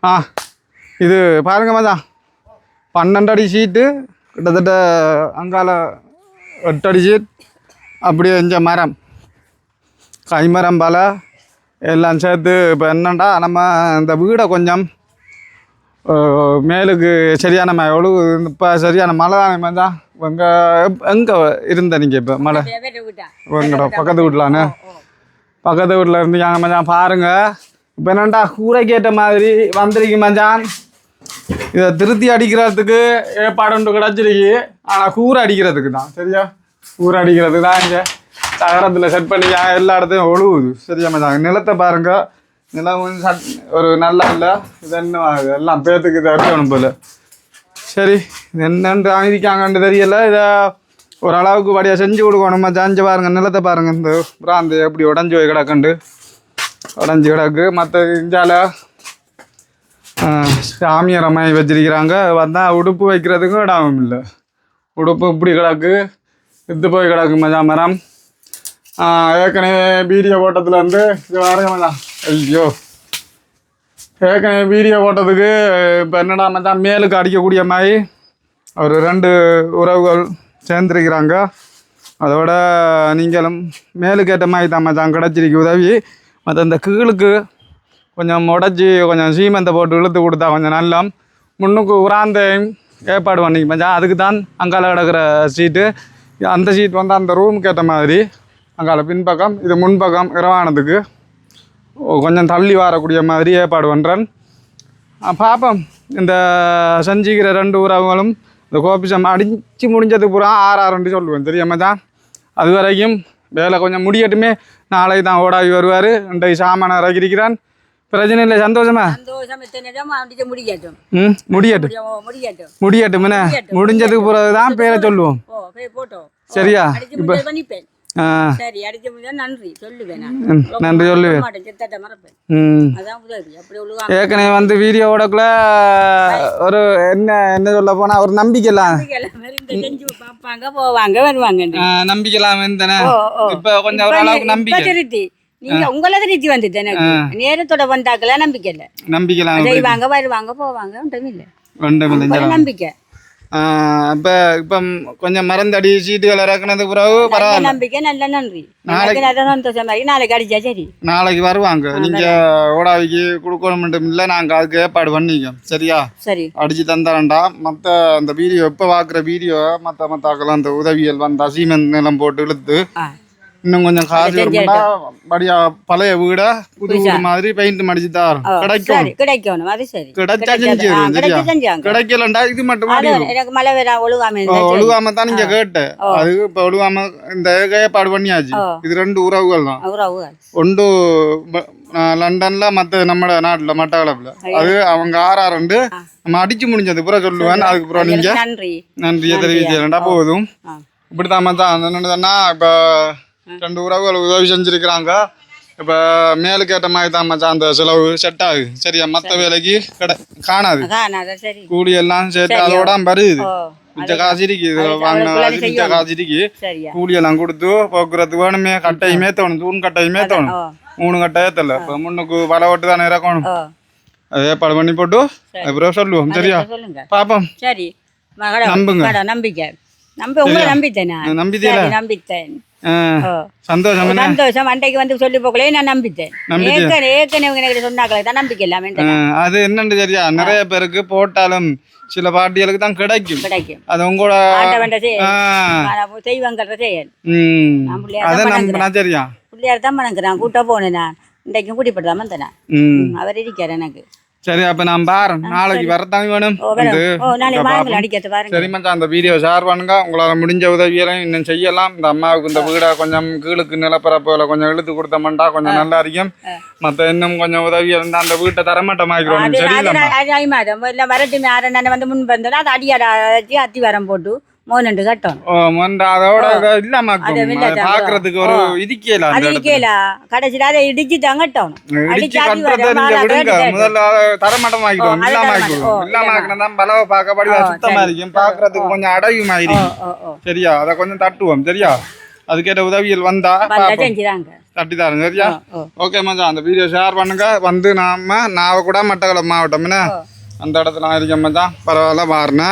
ஆ இது பாருங்க மச்சான் 12 அடி ஷீட்டு கிட்டத்தட்ட அங்கால 8 அடி ஷீட் அப்படியே இந்த மரம் கைமரம் பல எல்லாம் சேர்த்து இப்போ என்னண்டா நம்ம இந்த வீடை கொஞ்சம் மேலுக்கு சரியான மழை ஒழுகு இப்போ சரியான மழை தானே மச்சான் எங்கே இருந்த நீங்கள் இப்போ மழை உங்களோட பக்கத்து வீட்டிலான்னு பக்கத்து வீட்டில் இருந்தீங்க மச்சான் பாருங்கள் இப்போ என்னண்டா கூரைக்கு ஏற்ற மாதிரி வந்திருக்கு மச்சான் இதை திருத்தி அடிக்கிறதுக்கு ஏற்பாடு கிடச்சிருக்கு ஆனால் கூரை அடிக்கிறதுக்கு தான் சரியா கூரை அடிக்கிறதுக்கு தான் இங்கே தகரத்தில் செட் பண்ணி எல்லா இடத்தையும் ஒழுகுது சரியா மச்சான் நிலத்தை பாருங்க நிலம் ஒரு நல்லா இல்லை இது என்ன ஆகுது எல்லாம் பேத்துக்கு இதை அடிக்கணும் போல சரி என்னென்று அமைதிக்காங்கன்னு தெரியல இதை ஓரளவுக்கு படியாக செஞ்சு கொடுக்கணும் மச்சான் இங்கே பாருங்க நிலத்தை பாருங்க இந்த பிராந்து எப்படி உடஞ்சி போய் கிடக்குண்டு உடஞ்சி கிடக்கு மற்ற இஞ்சால சாமியாரமாய் வச்சிருக்கிறாங்க வந்தால் உடுப்பு வைக்கிறதுக்கும் இடம் இல்லை உடுப்பு இப்படி கிடக்கு வித்து போய் கிடக்கு மச்சான் மரம் ஏற்கனவே வீடியோ ஓட்டத்துலேருந்து இது வரைக்கும் மச்சான் ஐயோ ஏற்கனவே வீடியோ ஓட்டத்துக்கு இப்போ என்னடா மச்சான் மேலுக்கு அடிக்கக்கூடிய மாதிரி ஒரு 2 உறவுகள் சேர்ந்துருக்கிறாங்க அதோட நீங்களும் மேலுக்கு ஏற்ற மாதிரி தான் மச்சான் கிடச்சிருக்கு உதவி மற்ற இந்த கீழுக்கு கொஞ்சம் உடச்சி கொஞ்சம் சீமெந்தை போட்டு இழுத்து கொடுத்தா கொஞ்சம் நல்லா முன்னுக்கு உராந்தையும் ஏற்பாடு பண்ணிக்க மச்சான் அதுக்கு தான் அங்கால கிடக்கிற சீட்டு அந்த சீட் வந்து அந்த ரூமுக்கு ஏற்ற மாதிரி அங்கால பின்பக்கம் இது முன்பக்கம் இரவானதுக்கு கொஞ்சம் தள்ளி வரக்கூடிய மாதிரி ஏற்பாடு பண்ணுறேன் பார்ப்போம் இந்த செஞ்சுக்கிற 2 உறவுகளும் இந்த கோபிசம் அடித்து முடிஞ்சதுக்கு பூரா 6 சொல்லுவேன் தெரியாம தான் அது வரைக்கும் வேலை கொஞ்சம் முடியட்டுமே நாளைக்கு தான் ஓடாவி வருவார் இன்றைக்கு சாமான இறக்கிருக்கிறான் பிரச்சனை இல்லை சந்தோஷமா முடியட்டும் முடிஞ்சதுக்கு பிறகு தான் பேரை சொல்லுவோம் சரியா இப்போ நன்றி சொல்லுவேன் ஏற்கனவே வந்து வீடியோ ஓடக்குள்ள ஒரு என்ன சொல்ல போனா ஒரு நம்பிக்கைலாம் நம்பிக்கலாம் இப்ப கொஞ்சம் ஓரளவுக்கு நம்பிக்கை நீங்க உங்களது ரீதி வந்துட்டு எனக்கு நேரத்தோட வந்தாக்கல நம்பிக்கை இல்ல நம்பிக்கலாம் செய்வாங்க வருவாங்க போவாங்க ஒன்றும் நம்பிக்கை இப்போ இப்போ கொஞ்சம் மறந்தடி சீட்டுகள் இறக்குனதுக்கு பிறகு பரவாயில்ல நம்பிக்கை நல்ல நன்றி நாளைக்கு சந்தோஷம் மாதிரி நாளைக்கு அடிச்சா சரி நாளைக்கு வருவாங்க நீங்க ஓடாவிக்கு கொடுக்கணும் இல்லை நாங்கள் அதுக்கு ஏற்பாடு பண்ணிக்கோ சரியா சரி அடிச்சு தந்தாரண்டா மற்ற அந்த வீடியோ எப்போ பார்க்குற வீடியோ மற்ற அந்த உதவியல் வந்தா சீமெண்ட் நிலம் போட்டு இழுத்து இன்னும் கொஞ்சம் காசு வரும்னா படியா பழைய வீட புது வீடு மாதிரி பெயிண்ட் மடிச்சு தான் கிடைக்கும் அது சரி கிடைச்சா செஞ்சு கிடைக்கலண்டா இது மட்டும் எனக்கு மழை வேற ஒழுகாம தான் நீங்க கேட்ட அது இப்ப ஒழுகாம இந்த ஏற்பாடு பண்ணியாச்சு இது 2 உறவுகள் தான் ஒன்று லண்டன்ல மத்த நம்ம நாட்டுல மட்டக்களப்புல அது அவங்க 6 நம்ம அடிச்சு முடிஞ்சது பூரா சொல்லுவேன் அதுக்கப்புறம் நீங்க நன்றியை தெரிவிச்சா போதும் இப்படிதான் மச்சான் என்னன்னா இப்ப 2 உறவுகள் உதவி செஞ்சிருக்கிறாங்க இப்போ மேலுக்கு ஏற்ற மாதிரி தான் மச்சான் அந்த செலவு செட் ஆகுது சரியா மற்ற வேலைக்கு காணாது கூலி எல்லாம் சேர்த்து அதோட வருது மிச்ச காசு இருக்கு வாங்கின மிச்ச காசு இருக்கு கூலி எல்லாம் கொடுத்து போக்குறதுக்கு வேணுமே கட்டையுமே தோணும் தூண் கட்டையுமே தோணும் 3 கட்டை ஏற்றல இப்போ முன்னுக்கு வலை ஓட்டு தானே இறக்கணும் அது ஏற்பாடு பண்ணி போட்டு அப்புறம் சொல்லுவோம் சரியா பாப்போம் சரி நம்புங்க நம்பிக்கை நம்பித்தேன் சந்தோஷம் அன்றைக்கு வந்து சொல்லி போக்கலே நான் நம்பித்தேன் ஏற்கனவே சொன்னாங்களே தான் நம்பிக்கை இல்லாம அது என்னன்னு சரியா நிறைய பேருக்கு போட்டாலும் சில பார்ட்டிகளுக்கு தான் கிடைக்கும் அது உங்களோட செய்வாங்க செயல் சரியா பிள்ளையார் தான் மணங்குறான் கூட்ட போனேன் நான் இன்றைக்கும் கூட்டிப்பட்டு வந்தேன் அவர் இருக்கார் எனக்கு சரி அப்ப நான் பாறேன் நாளைக்கு வரத்தாங்க வேணும் சரி மச்சான் அந்த வீடியோ ஷேர் பண்ணுங்க உங்களால முடிஞ்ச உதவியெல்லாம் இன்னும் செய்யலாம் இந்த அம்மாவுக்கு இந்த வீடை கொஞ்சம் கீழுக்கு நிலப்பரப்புல கொஞ்சம் இழுத்து கொடுத்தோம்னா கொஞ்சம் நல்லா இருக்கும் மத்த இன்னும் கொஞ்சம் உதவி இருந்தா அந்த வீட்டை தரமாட்டமாக்கிறோம் சரி வரட்டுமே வந்து முன் வந்தா அது அடியாட அத்தி வரம் போட்டு மோனண்டு கட்டணும் அதோட இல்லாம பாக்குறதுக்கு ஒரு இடிக்கல கடைசியில அதை இடிச்சு தான் கட்டணும் முதல்ல தரமட்டம் ஆகிடும் இல்லாம ஆகிடும் இல்லாம ஆக்கினா பலவை பார்க்கப்படி சுத்தமா இருக்கும் பாக்குறதுக்கு கொஞ்சம் அடையும் ஆயிருக்கும் சரியா அதை கொஞ்சம் தட்டுவோம் சரியா அதுக்கேற்ற உதவிகள் வந்தா தட்டி தாருங்க சரியா ஓகே மச்சான் அந்த வீடியோ ஷேர் பண்ணுங்க வந்து நாம நாவ கூட மட்டக்களப்பு மாவட்டம் என்ன அந்த இடத்துல இருக்கேன் மச்சான் பரவாயில்ல பாருண்ணா